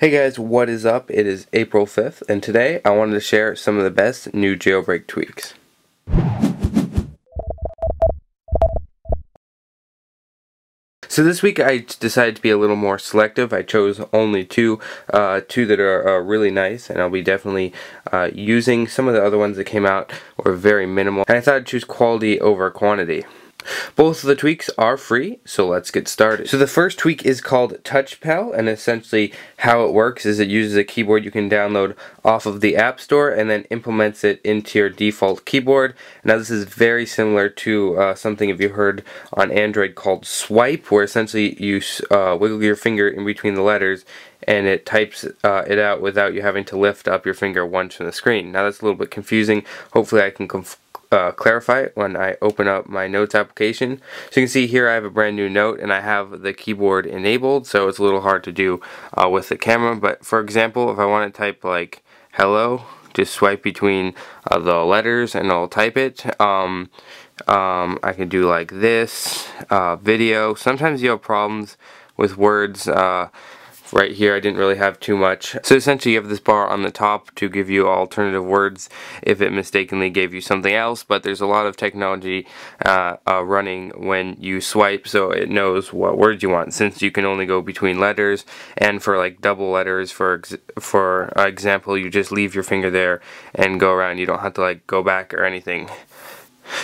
Hey guys, what is up? It is April 5th, and today I wanted to share some of the best new jailbreak tweaks. So this week I decided to be a little more selective. I chose only two that are really nice, and I'll be definitely using. Some of the other ones that came out were very minimal, and I thought I'd choose quality over quantity. Both of the tweaks are free, so let's get started. So the first tweak is called TouchPal, and essentially how it works is it uses a keyboard you can download off of the App Store and then implements it into your default keyboard. Now this is very similar to something if you heard on Android called Swype, where essentially you wiggle your finger in between the letters and it types it out without you having to lift up your finger once from the screen. Now that's a little bit confusing. Hopefully I can clarify it when I open up my notes application. So you can see here I have a brand new note and I have the keyboard enabled, so it's a little hard to do with the camera. But for example, if I want to type like hello, just swipe between the letters and I'll type it. I can do like this, video. Sometimes you have problems with words. Right here I didn't really have too much. So essentially you have this bar on the top to give you alternative words if it mistakenly gave you something else, but there's a lot of technology running when you swipe, so it knows what words you want, since you can only go between letters. And for like double letters, for example, you just leave your finger there and go around. You don't have to like go back or anything.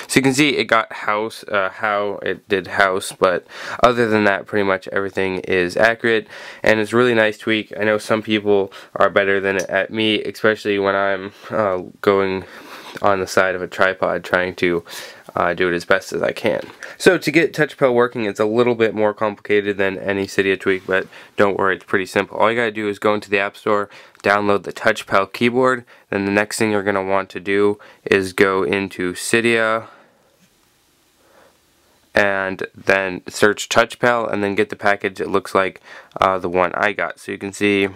So you can see it got house, how it did house, but other than that, pretty much everything is accurate, and it's a really nice tweak. I know some people are better than it at me, especially when I'm going on the side of a tripod trying to do it as best as I can. So to get TouchPal working, it's a little bit more complicated than any Cydia tweak, but don't worry, it's pretty simple. All you gotta do is go into the App Store, download the TouchPal keyboard, then the next thing you're gonna want to do is go into Cydia and then search TouchPal and then get the package. It looks like the one I got. So you can see,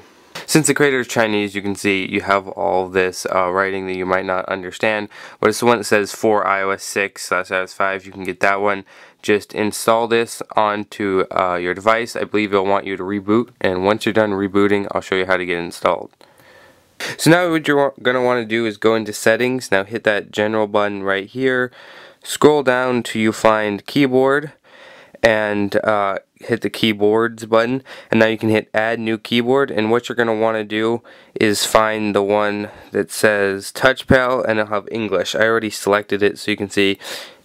since the creator is Chinese, you can see you have all this writing that you might not understand, but it's the one that says for iOS 6/iOS 5. You can get that one. Just install this onto your device. I believe it'll want you to reboot, and once you're done rebooting, I'll show you how to get it installed. So now what you're going to want to do is go into settings. Now hit that general button right here, scroll down till you find keyboard, and hit the keyboards button, and now you can hit add new keyboard. And what you're going to want to do is find the one that says TouchPal, and it'll have English. I already selected it, so you can see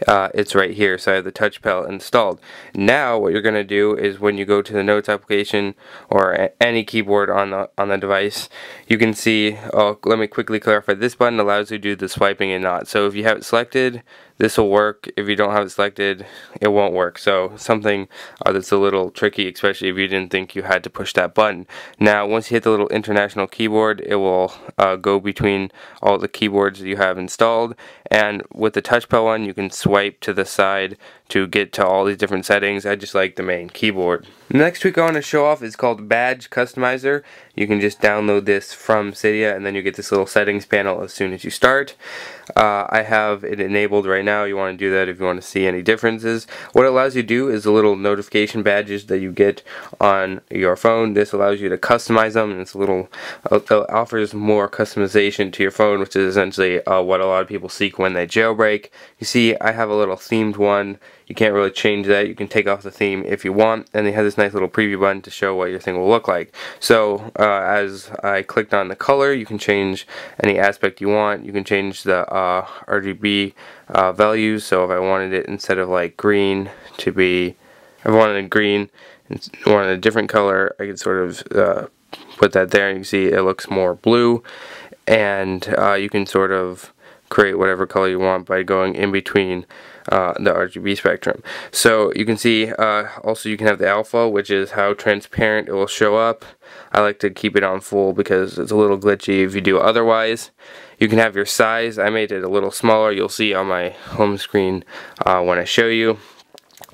it's right here. So I have the TouchPal installed. Now what you're going to do is when you go to the notes application or any keyboard on the device, you can see, let me quickly clarify, this button allows you to do the swiping and not. So if you have it selected, this will work. If you don't have it selected, it won't work. So something that's a little tricky, especially if you didn't think you had to push that button. Now once you hit the little international keyboard, it will go between all the keyboards that you have installed, and with the TouchPal one you can swipe to the side to get to all these different settings. I just like the main keyboard. The next tweak I want to show off is called Badge Customizer. You can just download this from Cydia, and then you get this little settings panel as soon as you start. I have it enabled right now. You want to do that if you want to see any differences. What it allows you to do is the little notification badges that you get on your phone. This allows you to customize them, and it's a little offers more customization to your phone, which is essentially what a lot of people seek when they jailbreak. You see, I have a little themed one. You can't really change that. You can take off the theme if you want, and they have this nice little preview button to show what your thing will look like. So as I clicked on the color, you can change any aspect you want. You can change the RGB values. So if I wanted it, instead of like green to be, if I wanted green and wanted a different color, I could sort of put that there, and you can see it looks more blue. And you can sort of create whatever color you want by going in between the RGB spectrum. So you can see also you can have the alpha, which is how transparent it will show up. I like to keep it on full because it's a little glitchy if you do otherwise. You can have your size. I made it a little smaller. You'll see on my home screen when I show you.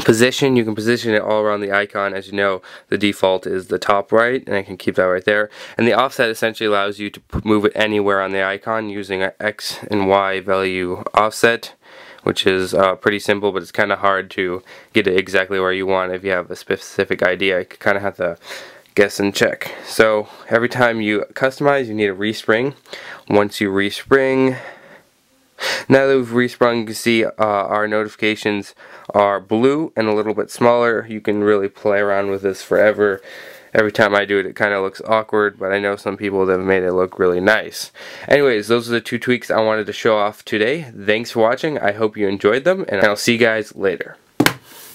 Position, you can position it all around the icon. As you know, the default is the top right, and I can keep that right there. And the offset essentially allows you to move it anywhere on the icon using an X and Y value offset, which is pretty simple, but it's kind of hard to get it exactly where you want if you have a specific idea. You kind of have to guess and check. So every time you customize, you need a respring. Once you respring, now that we've resprung, you can see our notifications are blue and a little bit smaller. You can really play around with this forever. Every time I do it, it kind of looks awkward, but I know some people that have made it look really nice. Anyways, those are the 2 tweaks I wanted to show off today. Thanks for watching. I hope you enjoyed them, and I'll see you guys later.